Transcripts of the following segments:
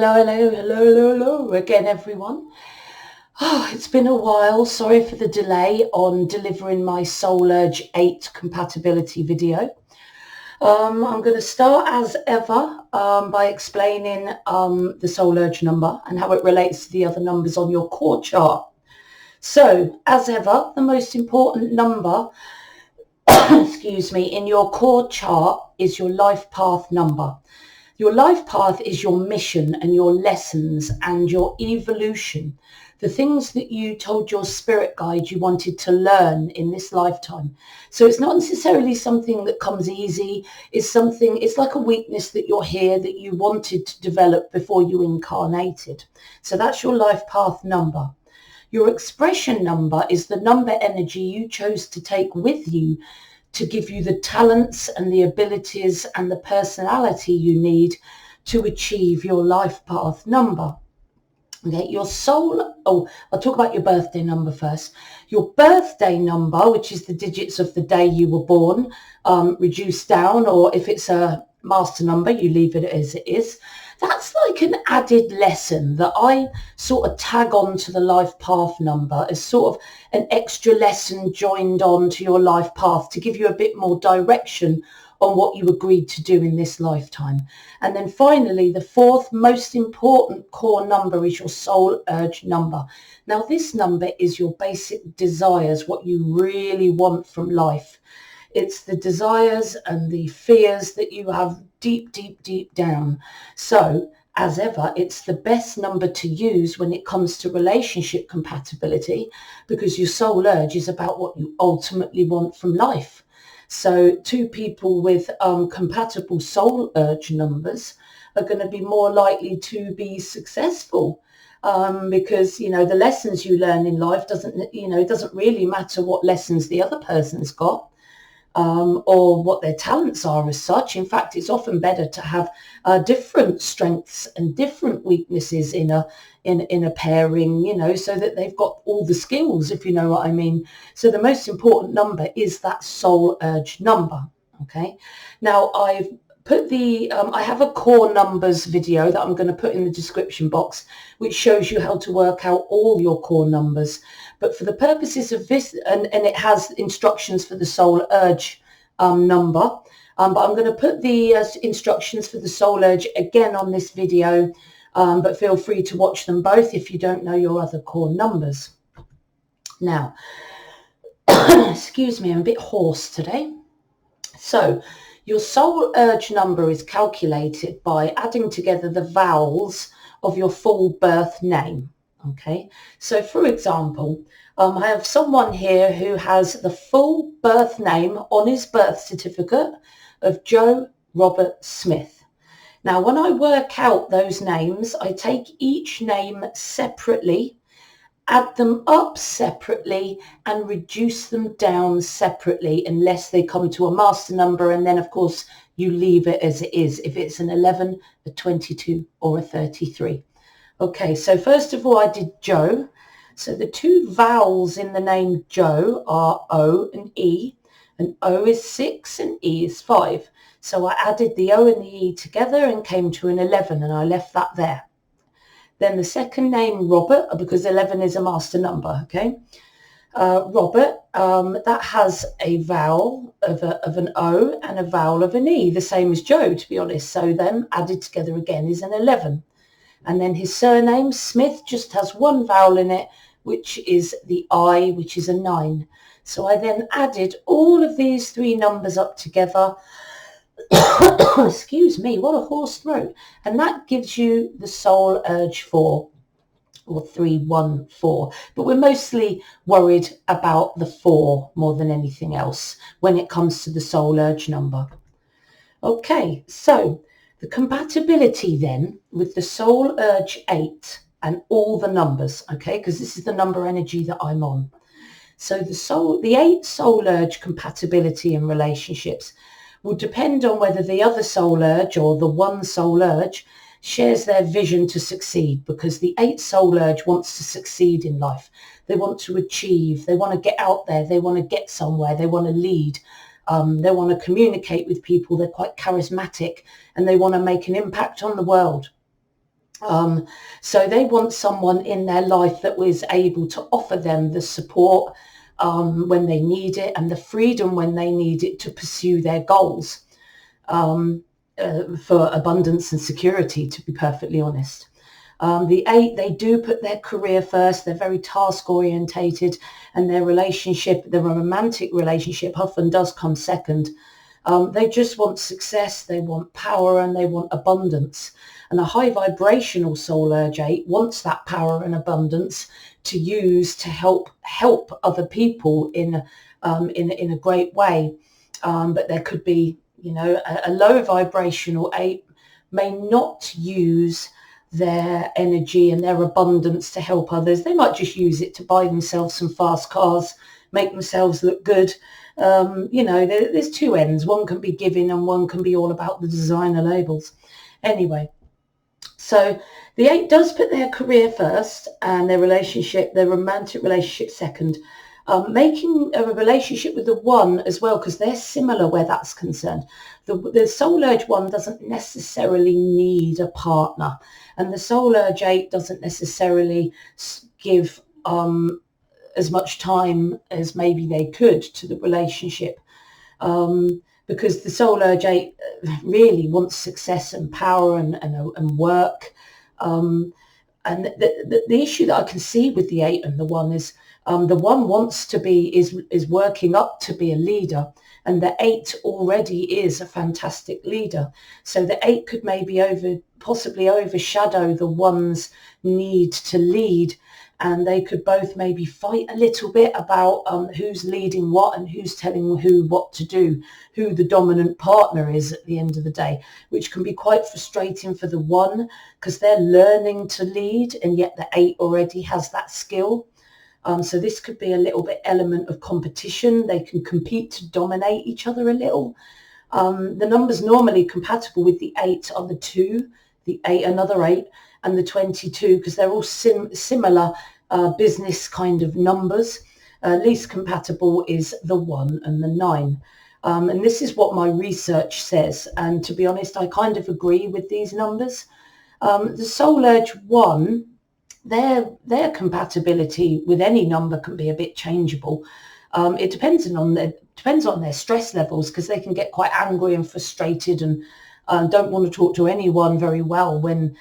Hello again, everyone. It's been a while. Sorry for the delay on delivering my Soul Urge 8 compatibility video. I'm going to start as ever by explaining the Soul Urge number and how it relates to the other numbers on your core chart. So, as ever, the most important number, in your core chart is your life path number. Your life path is your mission and your lessons and your evolution, the things that you told your spirit guide you wanted to learn in this lifetime. So it's not necessarily something that comes easy. It's like a weakness that you're here that you wanted to develop before you incarnated. So that's your life path number. Your expression number is the number energy you chose to take with you to give you the talents and the abilities and the personality you need to achieve your life path number. Okay, your soul, I'll talk about your birthday number first. Your birthday number, which is the digits of the day you were born, reduced down, or if it's a master number, you leave it as it is. That's like an added lesson that I sort of tag on to the life path number as sort of an extra lesson joined on to your life path to give you a bit more direction on what you agreed to do in this lifetime. And then finally, the fourth most important core number is your soul urge number. Now, this number is your basic desires, what you really want from life. It's the desires and the fears that you have deep, deep, deep down. So, as ever, it's the best number to use when it comes to relationship compatibility, because your soul urge is about what you ultimately want from life. So two people with compatible soul urge numbers are going to be more likely to be successful because, the lessons you learn in life it doesn't really matter what lessons the other person's got. Or what their talents are as such. In fact, it's often better to have different strengths and different weaknesses in a pairing, so that they've got all the skills, if you know what I mean. So the most important number is that soul urge number. Okay. Now I've put I have a core numbers video that I'm going to put in the description box, which shows you how to work out all your core numbers. But for the purposes of this, and it has instructions for the soul urge number, but I'm going to put the instructions for the soul urge again on this video, but feel free to watch them both if you don't know your other core numbers. Now, excuse me, I'm a bit hoarse today. So, your soul urge number is calculated by adding together the vowels of your full birth name. Okay, so for example, I have someone here who has the full birth name on his birth certificate of Joe Robert Smith. Now, when I work out those names, I take each name separately, add them up separately, and reduce them down separately unless they come to a master number. And then, of course, you leave it as it is, if it's an 11, a 22, or a 33. Okay, so first of all, I did Joe. So the two vowels in the name Joe are O and E, and O is 6 and E is 5. So I added the O and the E together and came to an 11, and I left that there. Then the second name, Robert, because 11 is a master number, okay? Robert, that has a vowel of an O and a vowel of an E, the same as Joe, to be honest. So them added together again is an 11. And then his surname, Smith, just has one vowel in it, which is the I, which is a 9. So I then added all of these three numbers up together. Excuse me, what a hoarse throat. And that gives you the soul urge 4, or 314. But we're mostly worried about the 4 more than anything else when it comes to the soul urge number. Okay, so the compatibility then with the soul urge 8 and all the numbers, okay, because this is the number energy that I'm on. So the 8 soul urge compatibility in relationships will depend on whether the other soul urge or the one soul urge shares their vision to succeed, because the 8 soul urge wants to succeed in life. They want to achieve, they want to get out there, they want to get somewhere, they want to lead. They want to communicate with people. They're quite charismatic and they want to make an impact on the world. So they want someone in their life that was able to offer them the support when they need it, and the freedom when they need it to pursue their goals, for abundance and security, to be perfectly honest. The 8, they do put their career first. They're very task orientated, and their romantic relationship often does come second. They just want success, they want power, and they want abundance. And a high vibrational soul urge 8 wants that power and abundance to use to help other people in a great way. But there could be, a low vibrational 8 may not use their energy and their abundance to help others. They might just use it to buy themselves some fast cars, make themselves look good. There's two ends. One can be giving and one can be all about the designer labels. Anyway, so the 8 does put their career first and their romantic relationship second. Making a relationship with the 1 as well, because they're similar where that's concerned. The soul urge 1 doesn't necessarily need a partner, and the soul urge 8 doesn't necessarily give as much time as maybe they could to the relationship, because the soul urge 8 really wants success and power and work. And the issue that I can see with the 8 and the 1 is the 1 wants to be, is working up to be a leader, and the 8 already is a fantastic leader. So the 8 could maybe possibly overshadow the 1's need to lead, and they could both maybe fight a little bit about who's leading what and who's telling who what to do, who the dominant partner is at the end of the day, which can be quite frustrating for the 1 because they're learning to lead, and yet the 8 already has that skill. So this could be a little bit element of competition. They can compete to dominate each other a little. The numbers normally compatible with the 8 are the 2, the 8, another 8, and the 22, because they're all similar business kind of numbers. Least compatible is the 1 and the 9. And this is what my research says. And to be honest, I kind of agree with these numbers. The soul urge 1, their compatibility with any number can be a bit changeable. It depends on their stress levels, because they can get quite angry and frustrated and don't want to talk to anyone very well when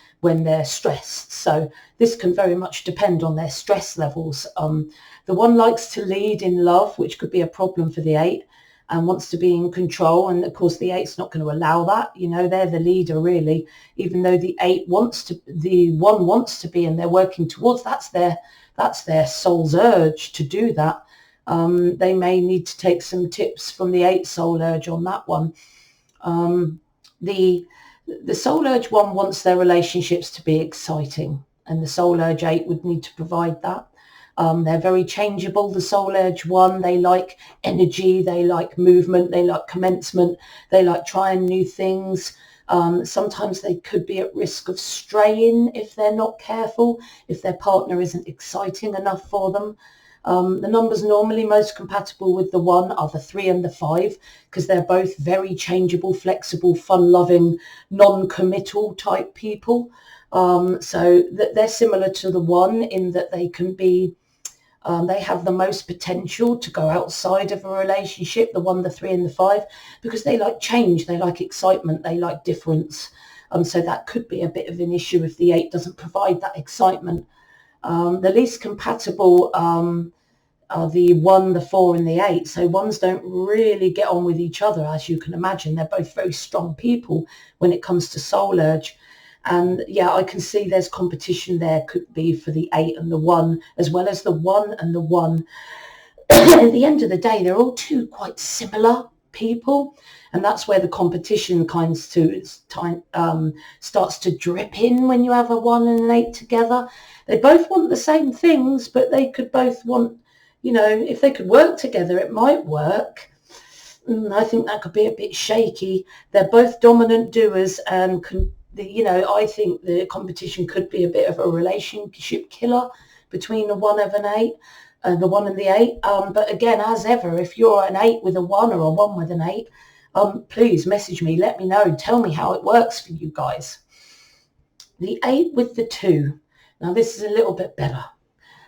they're stressed. So this can very much depend on their stress levels. The 1 likes to lead in love, which could be a problem for the 8, and wants to be in control. And of course, the 8's not going to allow that. They're the leader, really, even though the 1 wants to be, and they're working towards, that's their soul's urge to do that. They may need to take some tips from the 8 soul urge on that one. The soul urge 1 wants their relationships to be exciting, and the soul urge 8 would need to provide that. They're very changeable. The soul urge 1, they like energy, they like movement, they like commencement, they like trying new things. Sometimes they could be at risk of straying if they're not careful, if their partner isn't exciting enough for them. The numbers normally most compatible with the 1 are the 3 and the 5, because they're both very changeable, flexible, fun-loving, non-committal type people. So they're similar to the 1 in that they can be, they have the most potential to go outside of a relationship, the 1, the 3 and the 5, because they like change, they like excitement, they like difference. So that could be a bit of an issue if the 8 doesn't provide that excitement. The least compatible are the 1, the 4 and the 8. So 1s don't really get on with each other, as you can imagine. They're both very strong people when it comes to soul urge. And yeah, I can see there's competition there, could be for the 8 and the 1, as well as the 1 and the 1. At the end of the day, they're all two quite similar people, and that's where the competition starts to drip in when you have a 1 and an 8 together. They both want the same things, but they could both want, if they could work together, it might work. I think that could be a bit shaky. They're both dominant doers, and I think the competition could be a bit of a relationship killer between the 1 of an 8 and the 1 and the 8. But again, as ever, if you're an 8 with a 1 or a 1 with an 8, please message me, let me know, tell me how it works for you guys. The 8 with the 2. Now this is a little bit better,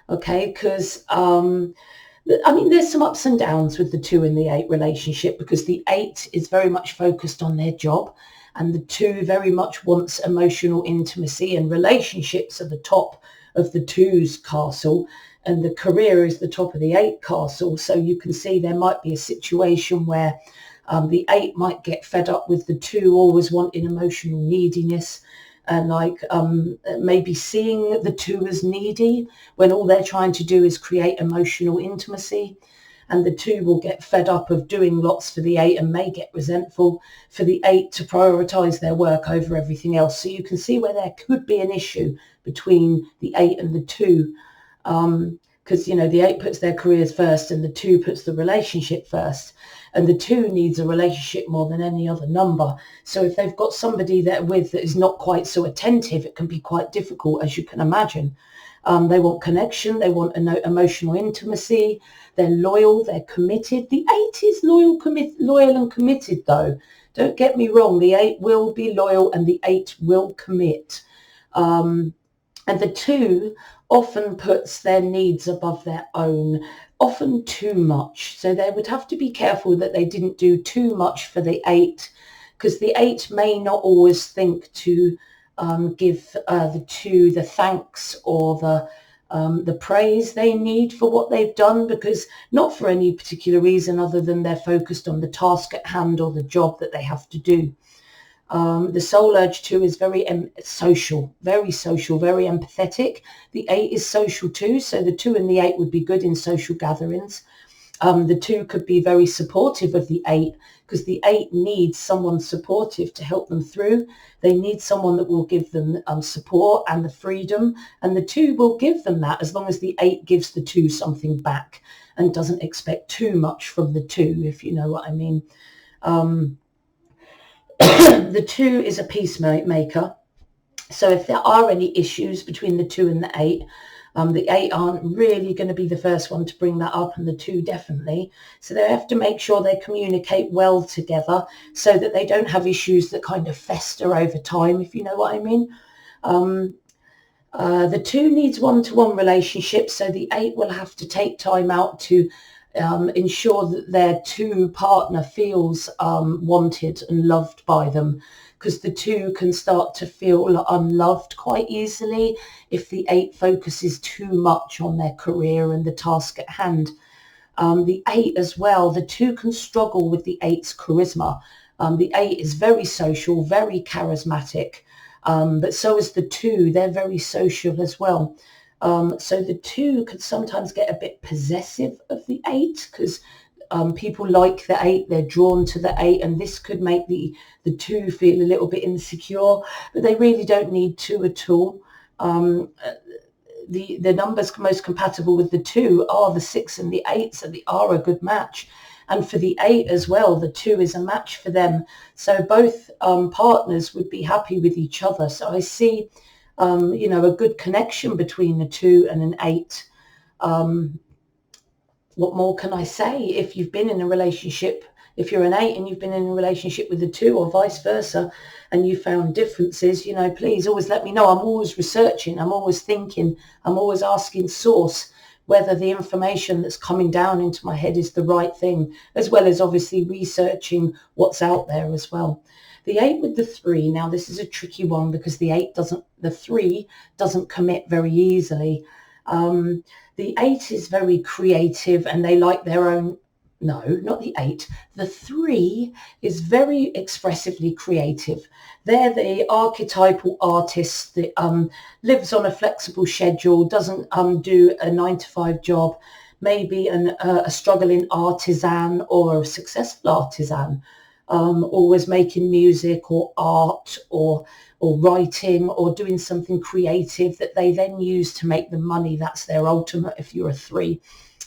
okay, because I mean, there's some ups and downs with the 2 and the 8 relationship, because the 8 is very much focused on their job and the 2 very much wants emotional intimacy, and relationships are the top of the 2's castle and the career is the top of the 8 castle. So you can see there might be a situation where the 8 might get fed up with the 2 always wanting emotional neediness, and maybe seeing the 2 as needy when all they're trying to do is create emotional intimacy. And the 2 will get fed up of doing lots for the 8 and may get resentful for the 8 to prioritize their work over everything else. So you can see where there could be an issue between the 8 and the 2, because the 8 puts their careers first and the 2 puts the relationship first, and the 2 needs a relationship more than any other number. So if they've got somebody that is not quite so attentive, it can be quite difficult, as you can imagine. They want connection, they want emotional intimacy, they're loyal, they're committed. The 8 is loyal and committed, though. Don't get me wrong, the 8 will be loyal and the 8 will commit. And the 2 often puts their needs above their own, often too much. So they would have to be careful that they didn't do too much for the 8, because the 8 may not always think to give the 2 the thanks or the praise they need for what they've done, because not for any particular reason other than they're focused on the task at hand or the job that they have to do. The soul urge 2 is very social, very empathetic. The 8 is social too, so the 2 and the 8 would be good in social gatherings. The 2 could be very supportive of the 8, because the 8 needs someone supportive to help them through. They need someone that will give them support and the freedom, and the 2 will give them that, as long as the 8 gives the 2 something back and doesn't expect too much from the 2, if you know what I mean. The 2 is a peacemaker. So if there are any issues between the 2 and the 8 aren't really going to be the first one to bring that up, and the 2 definitely. So they have to make sure they communicate well together so that they don't have issues that kind of fester over time, if you know what I mean. The 2 needs one-to-one relationships, so the 8 will have to take time out to ensure that their 2 partner feels wanted and loved by them, because the 2 can start to feel unloved quite easily if the 8 focuses too much on their career and the task at hand. The 8 as well, the 2 can struggle with the 8's charisma. The 8 is very social, very charismatic, but so is the 2. They're very social as well. So the 2 could sometimes get a bit possessive of the 8, because people like the 8, they're drawn to the 8, and this could make the 2 feel a little bit insecure, but they really don't need 2 at all. The numbers most compatible with the 2 are the 6 and the 8, so they are a good match. And for the 8 as well, the 2 is a match for them. So both partners would be happy with each other. So I see a good connection between a 2 and an 8. What more can I say? If you've been in a relationship, if you're an 8 and you've been in a relationship with a 2 or vice versa, and you found differences, please always let me know. I'm always researching, I'm always thinking, I'm always asking source whether the information that's coming down into my head is the right thing, as well as obviously researching what's out there as well. The 8 with the 3, now this is a tricky one, because the 3 doesn't commit very easily. The 8 is very creative and they like their own. No, not the 8. The 3 is very expressively creative. They're the archetypal artist that lives on a flexible schedule, doesn't do a 9-to-5 job, maybe a struggling artisan or a successful artisan, always making music or art or writing or doing something creative that they then use to make the money. That's their ultimate if you're a 3.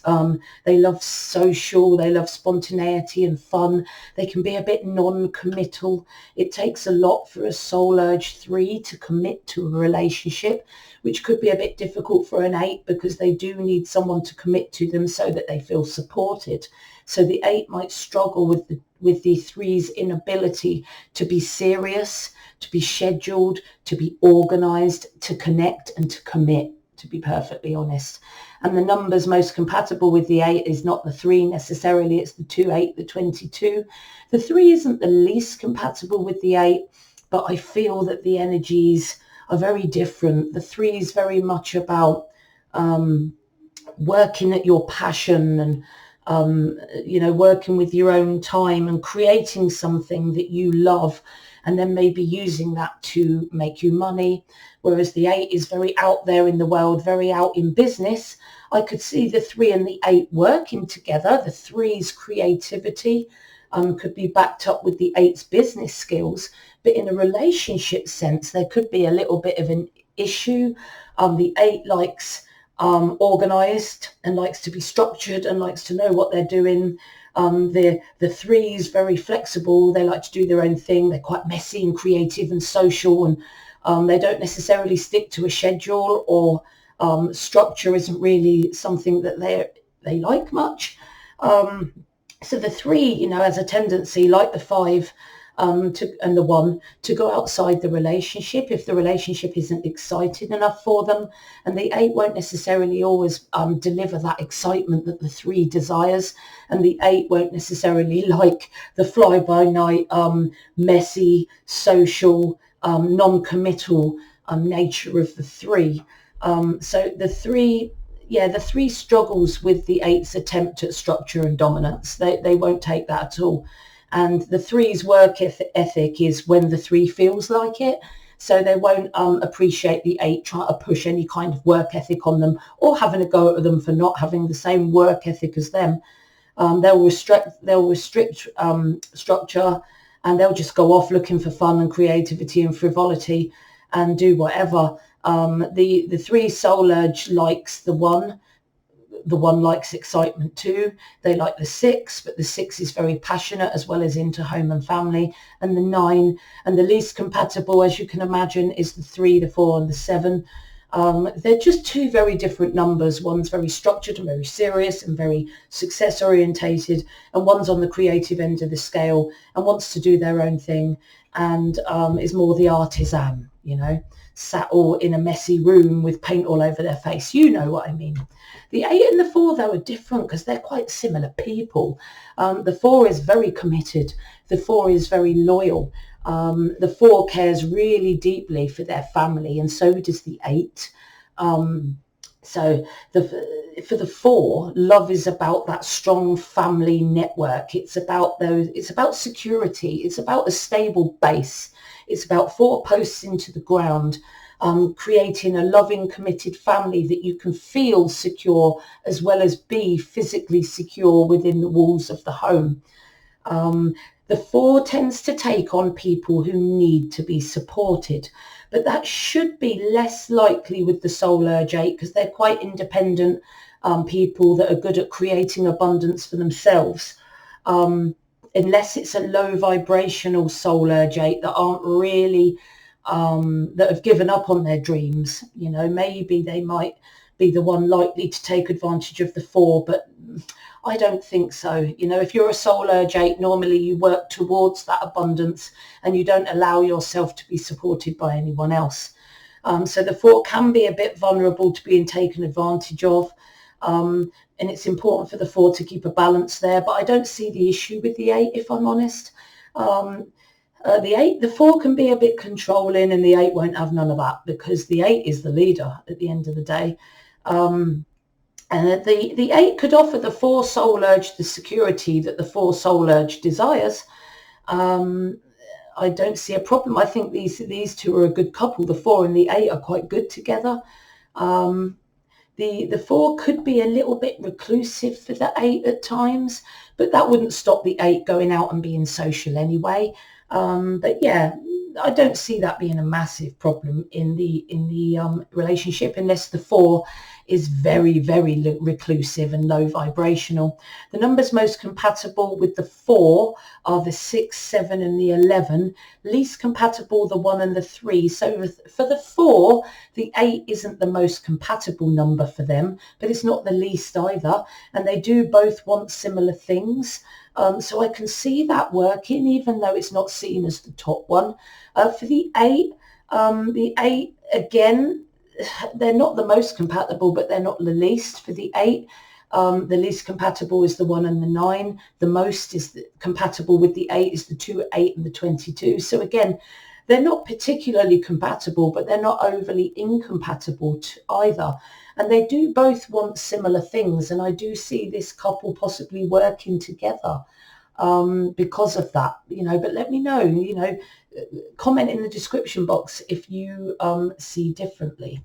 They love social, they love spontaneity and fun. They can be a bit non-committal. It takes a lot for a soul urge 3 to commit to a relationship, which could be a bit difficult for an 8 because they do need someone to commit to them so that they feel supported. So the 8 might struggle with the 3's inability to be serious, to be scheduled, to be organized, to connect and to commit, to be perfectly honest. And the numbers most compatible with the 8 is not the 3 necessarily, it's the 2, 8, the 22. The 3 isn't the least compatible with the 8, but I feel that the energies are very different. The 3 is very much about working at your passion and working with your own time and creating something that you love, and then maybe using that to make you money. Whereas the 8 is very out there in the world, very out in business. I could see the 3 and the 8 working together. The 3's creativity could be backed up with the 8's business skills. But in a relationship sense, there could be a little bit of an issue. The 8 likes organized and likes to be structured and likes to know what they're doing. The 3 is very flexible. They like to do their own thing. They're quite messy and creative and social, and they don't necessarily stick to a schedule, or structure isn't really something that they like much. So the 3, has a tendency, like the 5, and the 1, to go outside the relationship if the relationship isn't exciting enough for them. And the 8 won't necessarily always deliver that excitement that the 3 desires. And the 8 won't necessarily like the fly-by-night, messy, social, non-committal nature of the 3. So the 3 struggles with the 8's attempt at structure and dominance. They won't take that at all. And the 3's work ethic is when the 3 feels like it. So they won't appreciate the 8 trying to push any kind of work ethic on them, or having a go at them for not having the same work ethic as them. They'll restrict structure, and they'll just go off looking for fun and creativity and frivolity and do whatever. The 3 soul urge likes the 1. The 1 likes excitement too. They like the 6, but the 6 is very passionate as well as into home and family. And the 9, and the least compatible, as you can imagine, is the 3, the 4 and the 7. They're just 2 very different numbers. One's very structured and very serious and very success orientated, and one's on the creative end of the scale and wants to do their own thing, and is more the artisan, sat all in a messy room with paint all over their face. You know what I mean. The 8 and the 4, though, are different because they're quite similar people. The 4 is very committed. The 4 is very loyal. The 4 cares really deeply for their family, and so does the 8. So for the 4, love is about that strong family network. It's about security. It's about a stable base. It's about 4 posts into the ground, creating a loving, committed family that you can feel secure as well as be physically secure within the walls of the home. The 4 tends to take on people who need to be supported, but that should be less likely with the soul urge 8 because they're quite independent people that are good at creating abundance for themselves. Unless it's a low vibrational soul urge 8 that aren't really, that have given up on their dreams. Maybe they might be the one likely to take advantage of the 4, but I don't think so. If you're a soul urge 8, normally you work towards that abundance and you don't allow yourself to be supported by anyone else. So the 4 can be a bit vulnerable to being taken advantage of. And it's important for the 4 to keep a balance there, but I don't see the issue with the 8, if I'm honest. The 4 can be a bit controlling, and the 8 won't have none of that because the 8 is the leader at the end of the day. And the 8 could offer the 4 soul urge the security that the 4 soul urge desires. I don't see a problem. I think these 2 are a good couple. The 4 and the 8 are quite good together. The 4 could be a little bit reclusive for the 8 at times, but that wouldn't stop the 8 going out and being social anyway. But yeah, I don't see that being a massive problem in the relationship, unless the 4 is very, very reclusive and low vibrational. The numbers most compatible with the 4 are the 6, 7 and the 11. Least compatible, the 1 and the 3. So for the 4, the 8 isn't the most compatible number for them, but it's not the least either. And they do both want similar things. So I can see that working, even though it's not seen as the top one. For the 8, again, they're not the most compatible, but they're not the least. For the 8, the least compatible is the 1 and the 9. The most is compatible with the 8 is the 2, 8 and the 22. So again, they're not particularly compatible, but they're not overly incompatible either. And they do both want similar things. And I do see this couple possibly working together because of that, but let me know, comment in the description box if you see differently.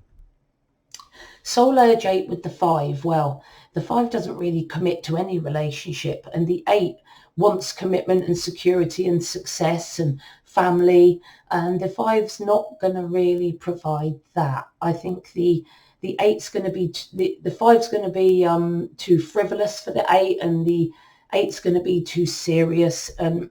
Soul urge 8 with the 5. Well, the 5 doesn't really commit to any relationship, and the 8 wants commitment and security and success and family, and the 5's not going to really provide that. I think the 8's going to be, the 5's going to be too frivolous for the 8, and the 8's going to be too serious and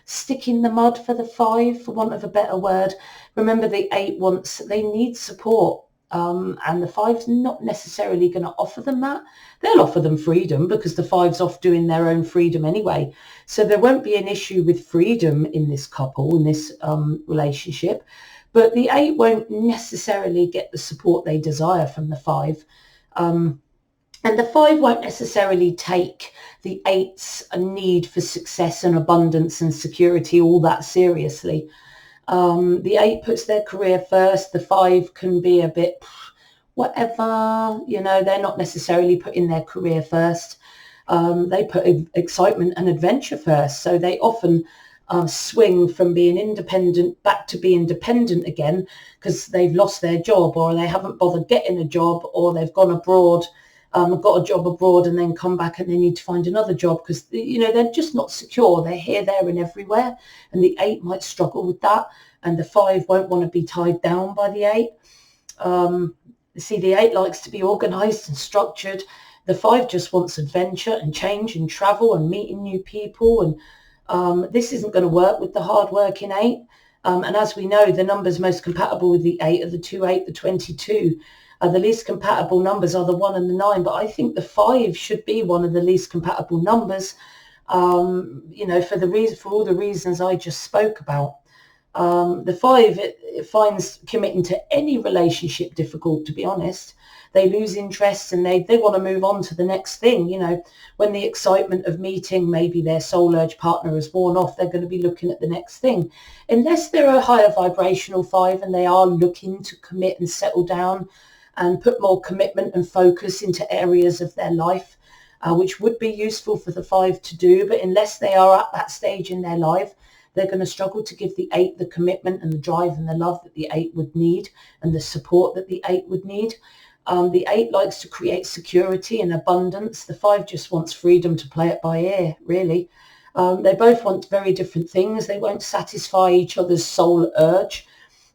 stick in the mud for the 5, for want of a better word. Remember, the 8 they need support. And the 5's not necessarily going to offer them that. They'll offer them freedom because the 5's off doing their own freedom anyway. So there won't be an issue with freedom in this couple, in this relationship. But the 8 won't necessarily get the support they desire from the 5. And the 5 won't necessarily take the 8's need for success and abundance and security all that seriously. The 8 puts their career first. The 5 can be a bit whatever, they're not necessarily putting their career first. They put excitement and adventure first. So they often swing from being independent back to being dependent again because they've lost their job, or they haven't bothered getting a job, or they've gone abroad, got a job abroad and then come back and they need to find another job because, they're just not secure. They're here, there and everywhere. And the 8 might struggle with that. And the 5 won't want to be tied down by the 8. See, the 8 likes to be organised and structured. The 5 just wants adventure and change and travel and meeting new people. And this isn't going to work with the hard-working 8. And as we know, the numbers most compatible with the 8 are the 2, 8, the 22. The least compatible numbers are the 1 and the 9, but I think the 5 should be one of the least compatible numbers, for all the reasons I just spoke about. The 5, it finds committing to any relationship difficult, to be honest. They lose interest and they want to move on to the next thing. When the excitement of meeting maybe their soul urge partner has worn off, they're going to be looking at the next thing. Unless they're a higher vibrational 5 and they are looking to commit and settle down and put more commitment and focus into areas of their life, which would be useful for the 5 to do. But unless they are at that stage in their life, they're going to struggle to give the 8 the commitment and the drive and the love that the 8 would need and the support that the 8 would need. The 8 likes to create security and abundance. The 5 just wants freedom to play it by ear, really. They both want very different things. They won't satisfy each other's soul urge.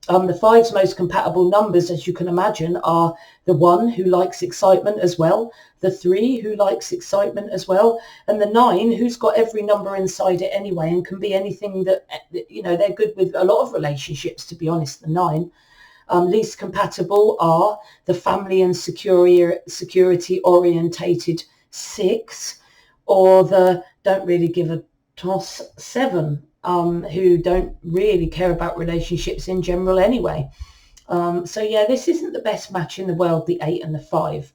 The 5's most compatible numbers, as you can imagine, are the 1 who likes excitement as well, the 3 who likes excitement as well, and the 9 who's got every number inside it anyway and can be anything that, they're good with a lot of relationships, to be honest, the 9. Least compatible are the family and security orientated 6, or the don't really give a toss 7. Who don't really care about relationships in general anyway. So yeah, this isn't the best match in the world, the 8 and the 5.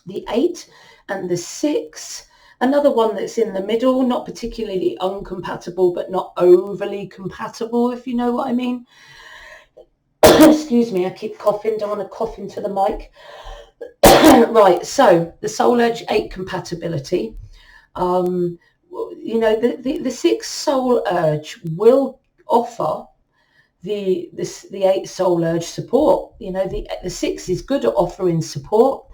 The 8 and the 6, another one that's in the middle, not particularly uncompatible, but not overly compatible, if you know what I mean. Excuse me, I keep coughing, don't want to cough into the mic. Right, so the soul urge 8 compatibility. The 6 soul urge will offer the 8 soul urge support. The 6 is good at offering support.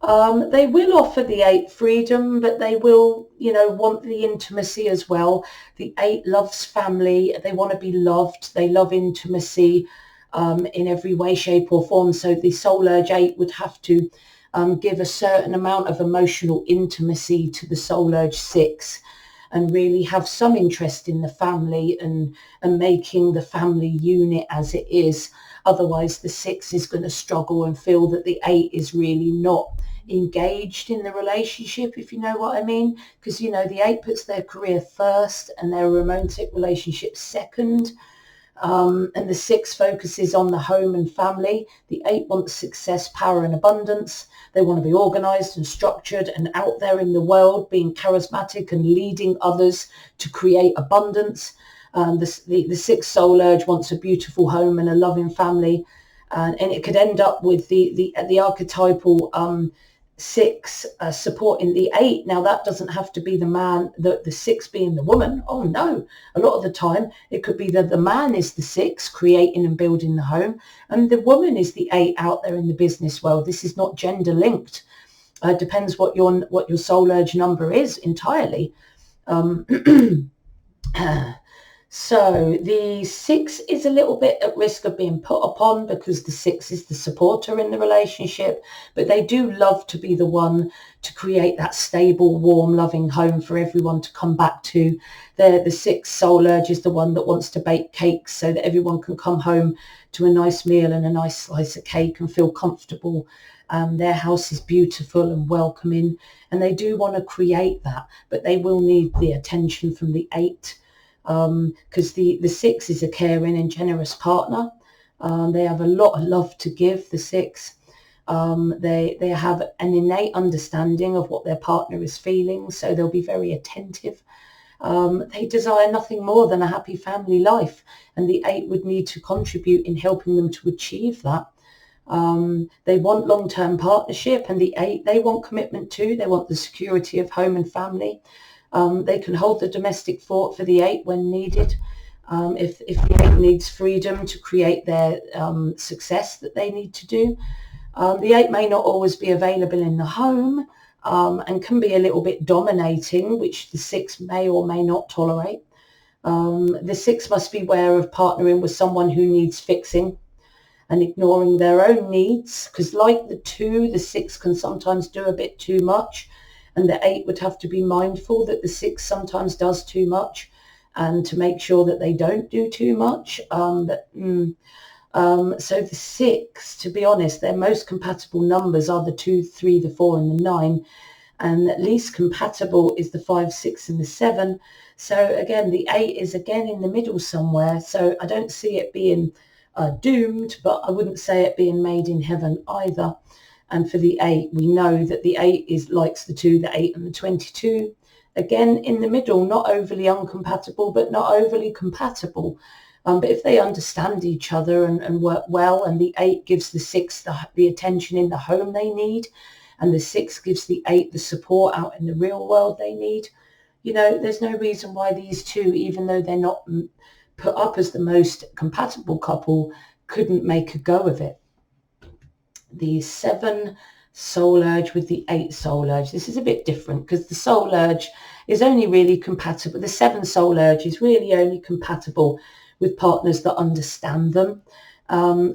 They will offer the 8 freedom, but they will, want the intimacy as well. The 8 loves family. They want to be loved. They love intimacy in every way, shape or form. So the Soul Urge 8 would have to give a certain amount of emotional intimacy to the Soul Urge 6 and really have some interest in the family and making the family unit as it is. Otherwise, the 6 is going to struggle and feel that the 8 is really not engaged in the relationship, if you know what I mean. Because, the 8 puts their career first and their romantic relationship second. And the 6 focuses on the home and family. The 8 wants success, power and abundance. They want to be organized and structured and out there in the world, being charismatic and leading others to create abundance. The 6 soul urge wants a beautiful home and a loving family. And it could end up with the archetypal 6 supporting the 8. Now that doesn't have to be the man, the 6 being the woman. Oh no, a lot of the time it could be that the man is the 6 creating and building the home and the woman is the 8 out there in the business world. This is not gender linked. Depends what your soul urge number is entirely. So the 6 is a little bit at risk of being put upon because the 6 is the supporter in the relationship, but they do love to be the one to create that stable, warm, loving home for everyone to come back to. The 6 soul urge is the one that wants to bake cakes so that everyone can come home to a nice meal and a nice slice of cake and feel comfortable. Their house is beautiful and welcoming, and they do want to create that, but they will need the attention from the 8. Because the 6 is a caring and generous partner. They have a lot of love to give, the 6. They have an innate understanding of what their partner is feeling, so they'll be very attentive. They desire nothing more than a happy family life, and the 8 would need to contribute in helping them to achieve that. They want long-term partnership, and the 8, they want commitment too. They want the security of home and family. They can hold the domestic fort for the 8 when needed. If the 8 needs freedom to create their success that they need to do. The 8 may not always be available in the home and can be a little bit dominating, which the 6 may or may not tolerate. The 6 must beware of partnering with someone who needs fixing and ignoring their own needs, because like the 2, the 6 can sometimes do a bit too much. And the 8 would have to be mindful that the 6 sometimes does too much and to make sure that they don't do too much. So the 6, to be honest, their most compatible numbers are the 2, 3, the 4 and the 9. And least compatible is the 5, 6 and the 7. So again, the 8 is again in the middle somewhere. So I don't see it being doomed, but I wouldn't say it being made in heaven either. And for the 8, we know that the 8 likes the 2, the 8 and the 22. Again, in the middle, not overly uncompatible, but not overly compatible. But if they understand each other and work well, and the 8 gives the 6 the attention in the home they need, and the 6 gives the 8 the support out in the real world they need, there's no reason why these 2, even though they're not put up as the most compatible couple, couldn't make a go of it. The 7 soul urge with the 8 soul urge. This is a bit different because the soul urge is only really compatible. The 7 soul urge is really only compatible with partners that understand them.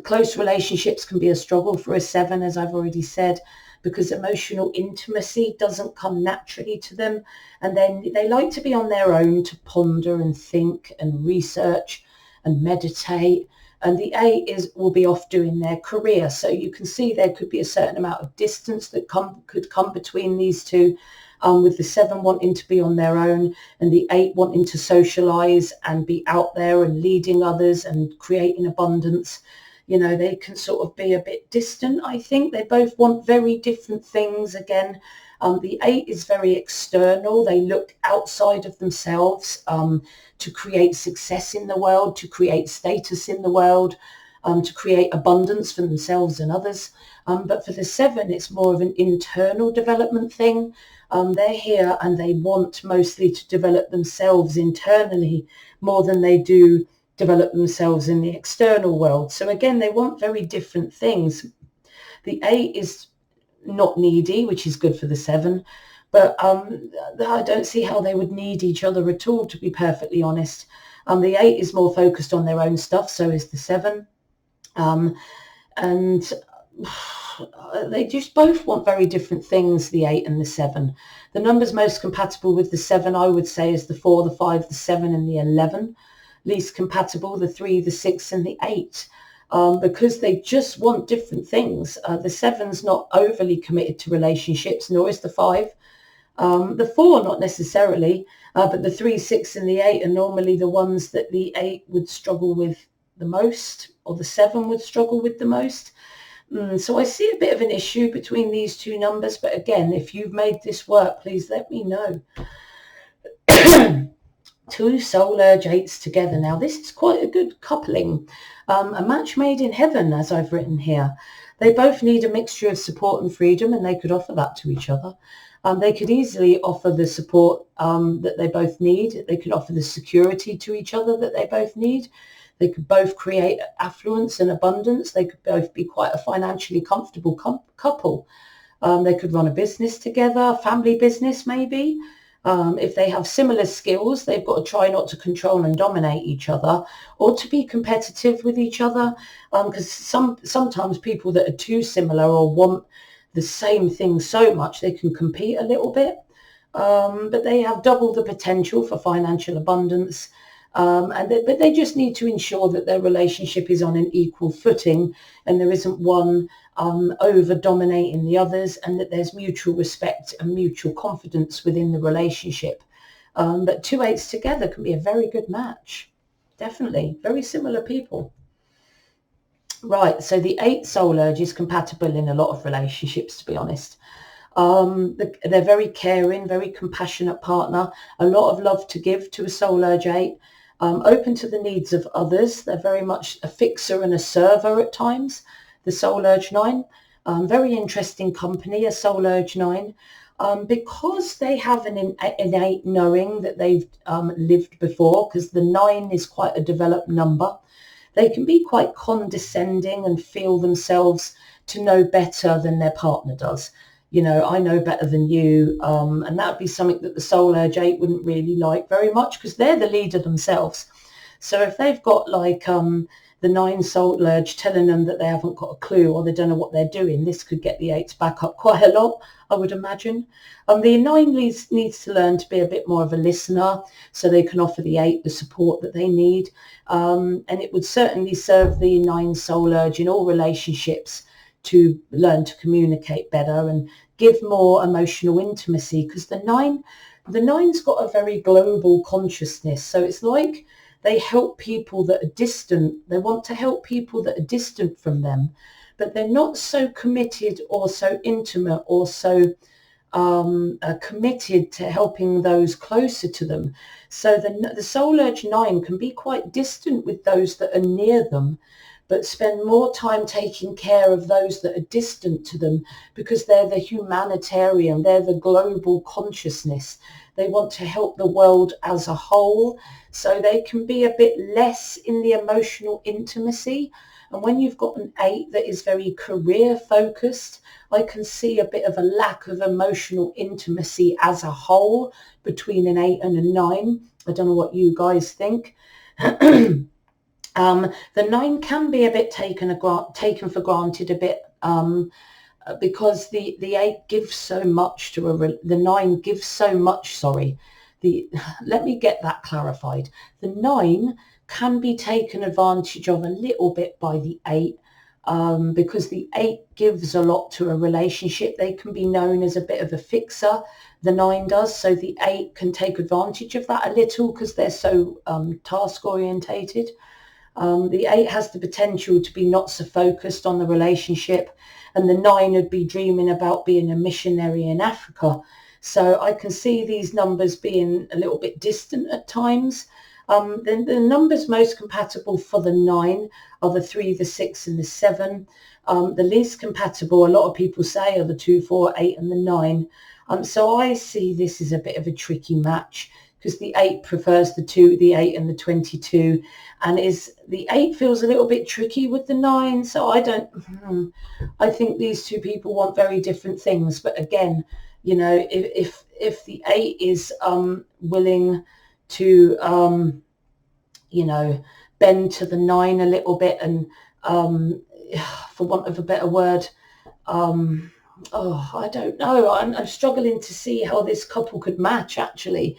Close relationships can be a struggle for a 7, as I've already said, because emotional intimacy doesn't come naturally to them. And then they like to be on their own to ponder and think and research and meditate. And the 8 will be off doing their career. So you can see there could be a certain amount of distance that could come between these 2, with the 7 wanting to be on their own and the 8 wanting to socialize and be out there and leading others and creating abundance. They can sort of be a bit distant, I think. They both want very different things again. The 8 is very external. They look outside of themselves to create success in the world, to create status in the world, to create abundance for themselves and others. But for the 7, it's more of an internal development thing. They're here and they want mostly to develop themselves internally more than they do develop themselves in the external world. So again, they want very different things. The 8 is not needy, which is good for the 7. But I don't see how they would need each other at all, to be perfectly honest. The 8 is more focused on their own stuff, so is the 7. And they just both want very different things, the 8 and the 7. The numbers most compatible with the 7, I would say, is the 4, the 5, the 7 and the 11. Least compatible, the 3, the 6 and the 8. Because they just want different things. The 7's not overly committed to relationships, nor is the 5. The 4, not necessarily, but the 3, 6 and the 8 are normally the ones that the 8 would struggle with the most, or the 7 would struggle with the most. So I see a bit of an issue between these two numbers, but again, if you've made this work, please let me know. 2 soul urge 8s together. Now, this is quite a good coupling. A match made in heaven, as I've written here. They both need a mixture of support and freedom, and they could offer that to each other. They could easily offer the support that they both need. They could offer the security to each other that they both need. They could both create affluence and abundance. They could both be quite a financially comfortable couple. They could run a business together, family business maybe. If they have similar skills, they've got to try not to control and dominate each other, or to be competitive with each other. Because sometimes people that are too similar or want the same thing so much, they can compete a little bit. But they have double the potential for financial abundance. But they just need to ensure that their relationship is on an equal footing, and there isn't one over dominating the others, and that there's mutual respect and mutual confidence within the relationship. But 2 8s together can be a very good match. Definitely. Very similar people. Right. So the 8 soul urge is compatible in a lot of relationships, to be honest. They're very caring, very compassionate partner, a lot of love to give to a soul urge 8. Open to the needs of others. They're very much a fixer and a server at times. The soul urge 9, very interesting company, a soul urge 9, because they have an innate knowing that they've lived before, because the 9 is quite a developed number. They can be quite condescending and feel themselves to know better than their partner does. You know, I know better than you, and that would be something that the soul urge 8 wouldn't really like very much, because they're the leader themselves. So if they've got like the 9 soul urge telling them that they haven't got a clue, or they don't know what they're doing, this could get the 8s back up quite a lot, I would imagine. The 9 needs to learn to be a bit more of a listener, so they can offer the 8 the support that they need. And it would certainly serve the 9 soul urge in all relationships to learn to communicate better and give more emotional intimacy, because the 9's got a very global consciousness. So it's like they help people that are distant. They want to help people that are distant from them, but they're not so committed or so intimate or so committed to helping those closer to them. So the soul urge 9 can be quite distant with those that are near them, but spend more time taking care of those that are distant to them, because they're the humanitarian, they're the global consciousness. They want to help the world as a whole, so they can be a bit less in the emotional intimacy. And when you've got an 8 that is very career focused, I can see a bit of a lack of emotional intimacy as a whole between an 8 and a 9. I don't know what you guys think. The 9 can be a bit taken for granted a bit, because the 8 gives so much to the 9 gives so much, let me get that clarified. The 9 can be taken advantage of a little bit by the 8, because the 8 gives a lot to a relationship. They can be known as a bit of a fixer, the 9 does, so the 8 can take advantage of that a little, because they're so task orientated. The 8 has the potential to be not so focused on the relationship, and the 9 would be dreaming about being a missionary in Africa. So I can see these numbers being a little bit distant at times. The numbers most compatible for the 9 are the 3, the 6 and the 7. The least compatible, a lot of people say, are the 2, 4, 8 and the 9. So I see this as a bit of a tricky match, because the 8 prefers the 2, the 8 and the 22, and the 8 feels a little bit tricky with the 9. So I think these two people want very different things. But again, you know, if the 8 is willing to you know, bend to the 9 a little bit, and for want of a better word, I don't know. I'm struggling to see how this couple could match, actually.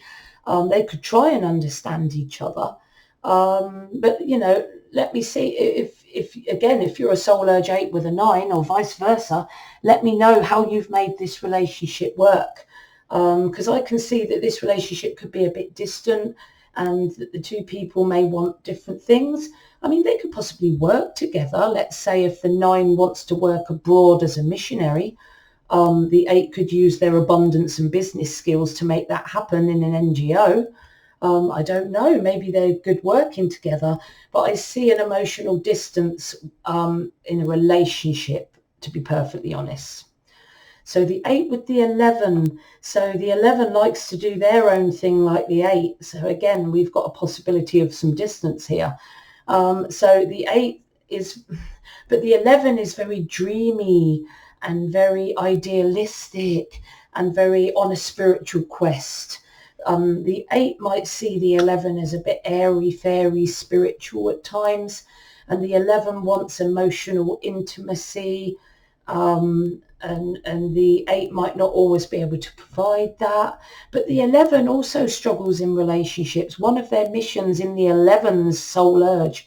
They could try and understand each other. But, you know, let me see if you're a soul urge 8 with a 9 or vice versa, let me know how you've made this relationship work. Because I can see that this relationship could be a bit distant and that the two people may want different things. I mean, they could possibly work together. Let's say if the 9 wants to work abroad as a missionary, the 8 could use their abundance and business skills to make that happen in an NGO. I don't know, maybe they're good working together, but I see an emotional distance in a relationship, to be perfectly honest. So the 8 with the 11. So the 11 likes to do their own thing like the 8. So again, we've got a possibility of some distance here. So the 8 is, but the 11 is very dreamy and very idealistic and very on a spiritual quest. The 8 might see the 11 as a bit airy, fairy, spiritual at times. And the 11 wants emotional intimacy. And the 8 might not always be able to provide that. But the 11 also struggles in relationships. One of their missions in the 11's soul urge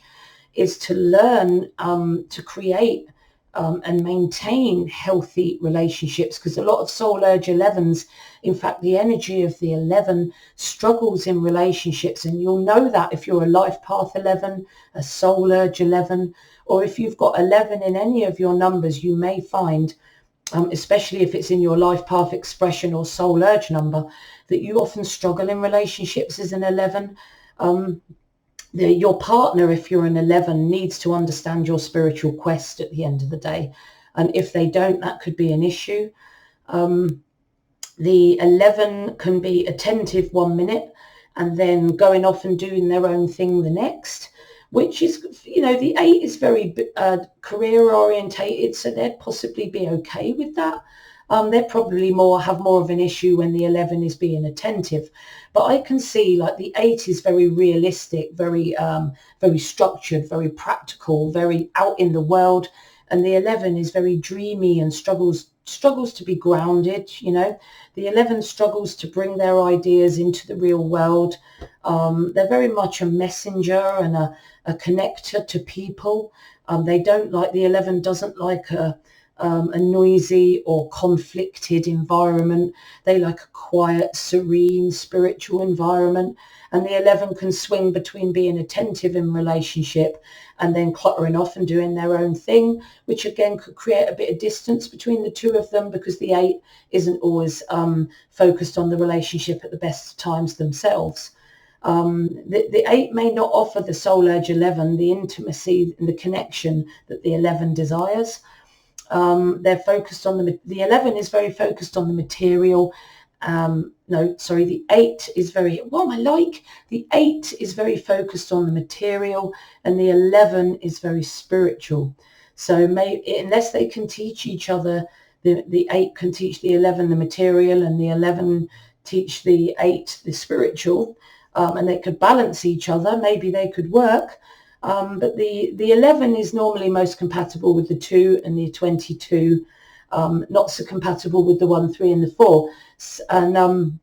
is to learn to create and maintain healthy relationships, because a lot of soul urge 11s, in fact, the energy of the 11 struggles in relationships. And you'll know that if you're a life path 11, a soul urge 11, or if you've got 11 in any of your numbers, you may find, especially if it's in your life path expression or soul urge number, that you often struggle in relationships as an 11. Your partner, if you're an 11, needs to understand your spiritual quest at the end of the day. And if they don't, that could be an issue. The 11 can be attentive 1 minute and then going off and doing their own thing the next, which is, you know, the 8 is very career orientated, so they'd possibly be okay with that. They probably have more of an issue when the 11 is being attentive. But I can see like the 8 is very realistic, very structured, very practical, very out in the world. And the 11 is very dreamy and struggles to be grounded, you know. The 11 struggles to bring their ideas into the real world. They're very much a messenger and a connector to people. The 11 doesn't like a noisy or conflicted environment. They like a quiet, serene, spiritual environment. And the 11 can swing between being attentive in relationship and then cluttering off and doing their own thing, which again could create a bit of distance between the two of them, because the 8 isn't always focused on the relationship at the best of times themselves. The 8 may not offer the soul urge 11 the intimacy and the connection that the 11 desires. They're focused on the 11 is very focused on the material. The 8 is the 8 is very focused on the material, and the 11 is very spiritual. So unless they can teach each other, the 8 can teach the 11 the material, and the 11 teach the 8 the spiritual, and they could balance each other. Maybe they could work. But the 11 is normally most compatible with the 2 and the 22, not so compatible with the 1, 3 and the 4. And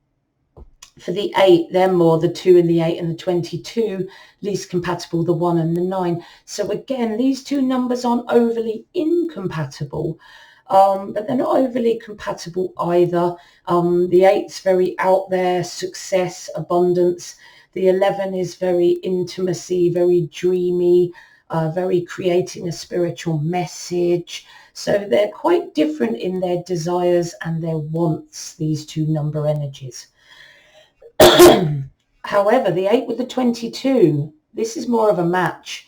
for the 8, they're more the 2 and the 8 and the 22, least compatible the 1 and the 9. So again, these two numbers aren't overly incompatible, but they're not overly compatible either. The 8's very out there, success, abundance. The 11 is very intimacy, very dreamy, very creating a spiritual message. So they're quite different in their desires and their wants, these two number energies. However, the 8 with the 22, this is more of a match.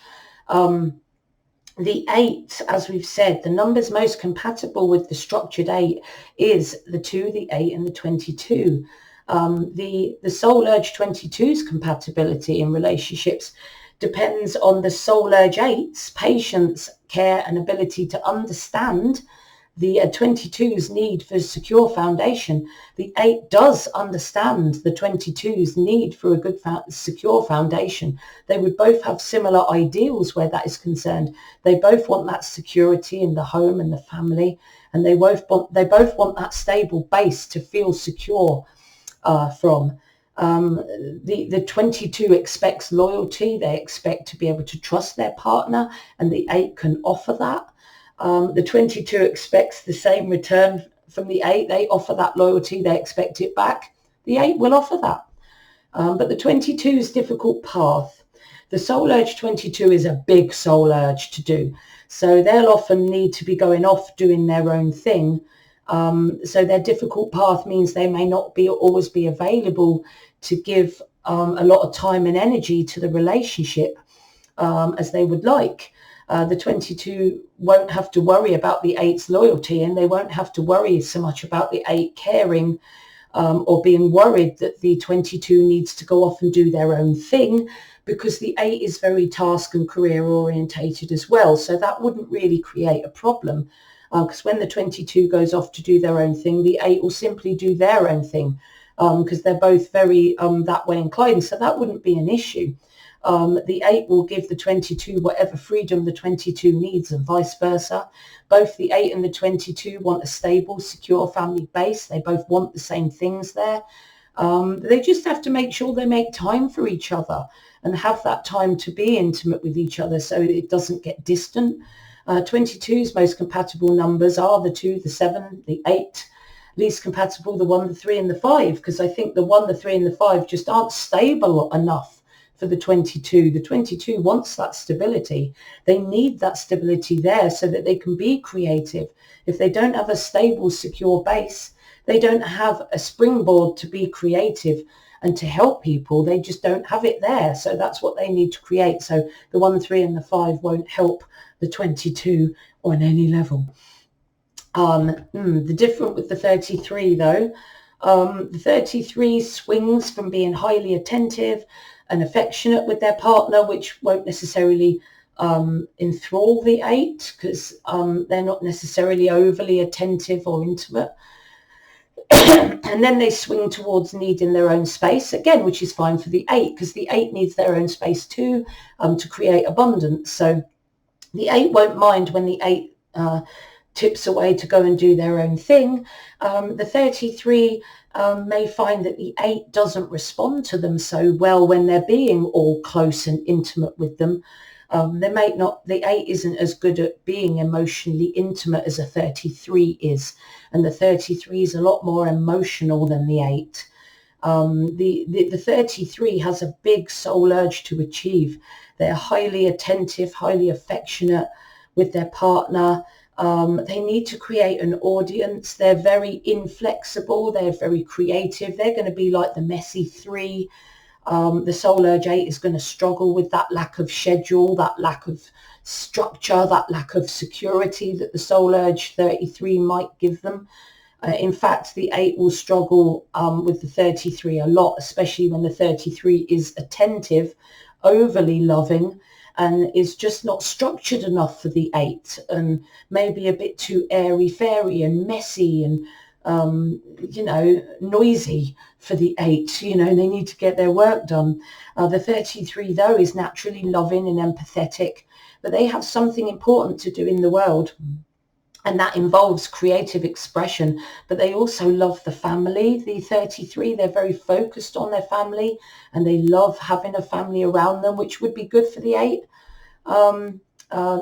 The 8, as we've said, the numbers most compatible with the structured 8 is the 2, the 8 and the 22. The Soul Urge 22's compatibility in relationships depends on the Soul Urge 8's patience, care, and ability to understand the 22's need for a secure foundation. The 8 does understand the 22's need for a good secure foundation. They would both have similar ideals where that is concerned. They both want that security in the home and the family, and they both want that stable base to feel secure from. The 22 expects loyalty. They expect to be able to trust their partner, and the 8 can offer that. The 22 expects the same return from the 8. They offer that loyalty. They expect it back. The 8 will offer that. But the 22's difficult path. The Soul Urge 22 is a big soul urge to do. So they'll often need to be going off doing their own thing. So their difficult path means they may not always be available to give a lot of time and energy to the relationship as they would like. The 22 won't have to worry about the 8's loyalty, and they won't have to worry so much about the 8 caring or being worried that the 22 needs to go off and do their own thing, because the 8 is very task and career orientated as well. So that wouldn't really create a problem, because when the 22 goes off to do their own thing, the 8 will simply do their own thing, because they're both very that way inclined. So that wouldn't be an issue. The 8 will give the 22 whatever freedom the 22 needs, and vice versa. Both the 8 and the 22 want a stable, secure family base. They both want the same things there. They just have to make sure they make time for each other and have that time to be intimate with each other so it doesn't get distant. 22's most compatible numbers are the 2, the 7, the 8. Least compatible, the 1, the 3, and the 5, because I think the 1, the 3, and the 5 just aren't stable enough for the 22. The 22 wants that stability. They need that stability there so that they can be creative. If they don't have a stable, secure base, they don't have a springboard to be creative and to help people. They just don't have it there. So that's what they need to create. So the 1, 3, and the 5 won't help the 22 on any level. The different with the 33 though, the 33 swings from being highly attentive and affectionate with their partner, which won't necessarily enthrall the 8, because they're not necessarily overly attentive or intimate. And then they swing towards needing their own space again, which is fine for the 8, because the 8 needs their own space too, to create abundance. So the 8 won't mind when the 8 tips away to go and do their own thing. The 33 may find that the 8 doesn't respond to them so well when they're being all close and intimate with them. The 8 isn't as good at being emotionally intimate as a 33 is, and the 33 is a lot more emotional than the 8. The 33 has a big soul urge to achieve. They're highly attentive, highly affectionate with their partner. They need to create an audience. They're very inflexible. They're very creative. They're going to be like the messy 3. The Soul Urge 8 is going to struggle with that lack of schedule, that lack of structure, that lack of security that the Soul Urge 33 might give them. In fact, the 8 will struggle with the 33 a lot, especially when the 33 is attentive, overly loving, and is just not structured enough for the 8, and maybe a bit too airy-fairy and messy and, noisy for the 8. They need to get their work done. The 33, though, is naturally loving and empathetic, but they have something important to do in the world, and that involves creative expression. But they also love the family. The 33, they're very focused on their family, and they love having a family around them, which would be good for the 8.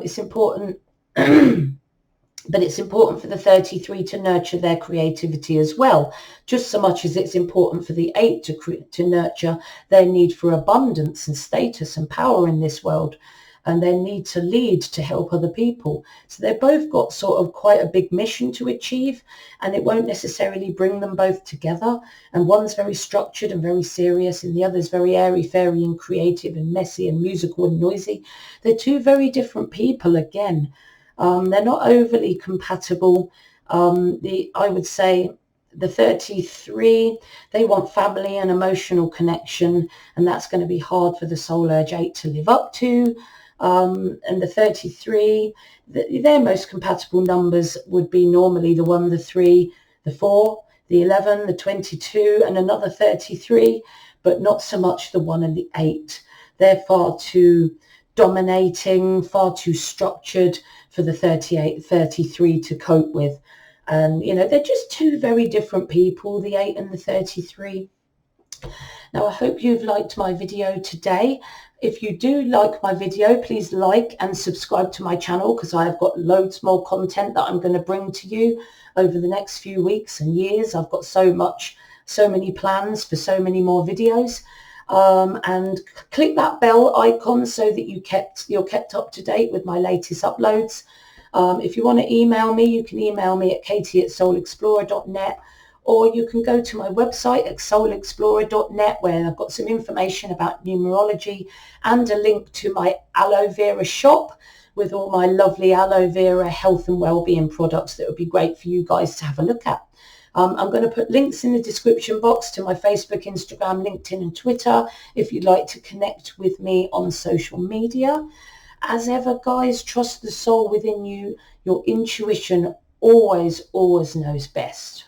It's important, but it's important for the 33 to nurture their creativity as well, just so much as it's important for the 8 to nurture their need for abundance and status and power in this world, and their need to lead to help other people. So they've both got sort of quite a big mission to achieve, and it won't necessarily bring them both together. And one's very structured and very serious, and the other's very airy-fairy and creative and messy and musical and noisy. They're two very different people again. They're not overly compatible. I would say The 33, they want family and emotional connection, and that's going to be hard for the Soul Urge 8 to live up to. And the 33, their most compatible numbers would be normally the 1, the 3, the 4, the 11, the 22, and another 33, but not so much the 1 and the 8. They're far too dominating, far too structured for the 38, 33 to cope with. And, they're just two very different people, the 8 and the 33. Now, I hope you've liked my video today. If you do like my video, please like and subscribe to my channel, because I have got loads more content that I'm going to bring to you over the next few weeks and years. I've got so many plans for so many more videos. And click that bell icon so that you're kept up to date with my latest uploads. If you want to email me, you can email me at katie@soulexplorer.net, or you can go to my website at soulexplorer.net, where I've got some information about numerology and a link to my aloe vera shop with all my lovely aloe vera health and well-being products that would be great for you guys to have a look at. I'm going to put links in the description box to my Facebook, Instagram, LinkedIn and Twitter if you'd like to connect with me on social media. As ever, guys, trust the soul within you. Your intuition always knows best.